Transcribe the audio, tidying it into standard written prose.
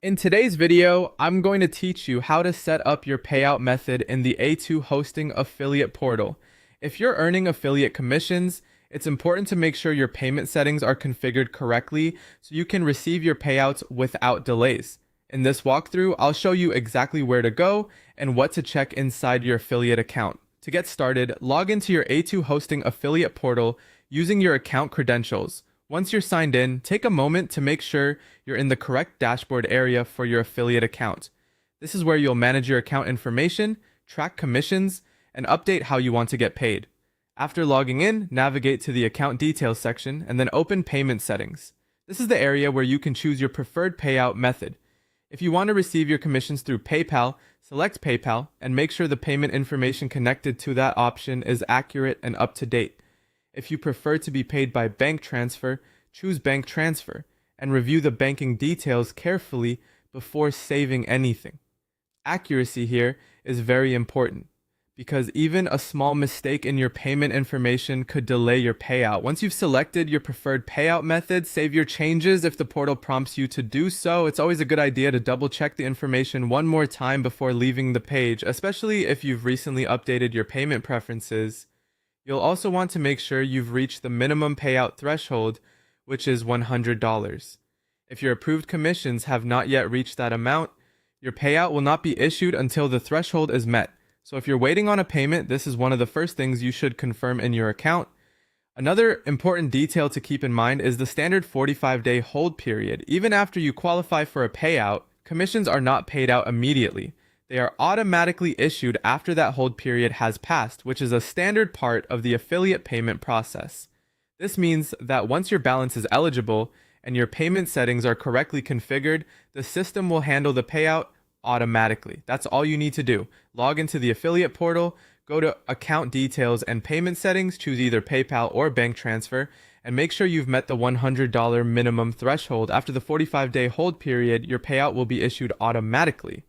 In today's video, I'm going to teach you how to set up your payout method in the A2 Hosting affiliate portal. If you're earning affiliate commissions, it's important to make sure your payment settings are configured correctly so you can receive your payouts without delays. In this walkthrough, I'll show you exactly where to go and what to check inside your affiliate account. To get started, log into your A2 Hosting affiliate portal using your account credentials. Once you're signed in, take a moment to make sure you're in the correct dashboard area for your affiliate account. This is where you'll manage your account information, track commissions, and update how you want to get paid. After logging in, navigate to the account details section and then open payment settings. This is the area where you can choose your preferred payout method. If you want to receive your commissions through PayPal, select PayPal and make sure the payment information connected to that option is accurate and up to date. If you prefer to be paid by bank transfer, choose bank transfer and review the banking details carefully before saving anything. Accuracy here is very important because even a small mistake in your payment information could delay your payout. Once you've selected your preferred payout method, save your changes if the portal prompts you to do so. It's always a good idea to double check the information one more time before leaving the page, especially if you've recently updated your payment preferences. You'll also want to make sure you've reached the minimum payout threshold, which is $100. If your approved commissions have not yet reached that amount, your payout will not be issued until the threshold is met. So if you're waiting on a payment, this is one of the first things you should confirm in your account. Another important detail to keep in mind is the standard 45-day hold period. Even after you qualify for a payout, commissions are not paid out immediately. They are automatically issued after that hold period has passed, which is a standard part of the affiliate payment process. This means that once your balance is eligible and your payment settings are correctly configured, the system will handle the payout automatically. That's all you need to do. Log into the affiliate portal, go to account details and payment settings, choose either PayPal or bank transfer, and make sure you've met the $100 minimum threshold. After the 45-day hold period, your payout will be issued automatically.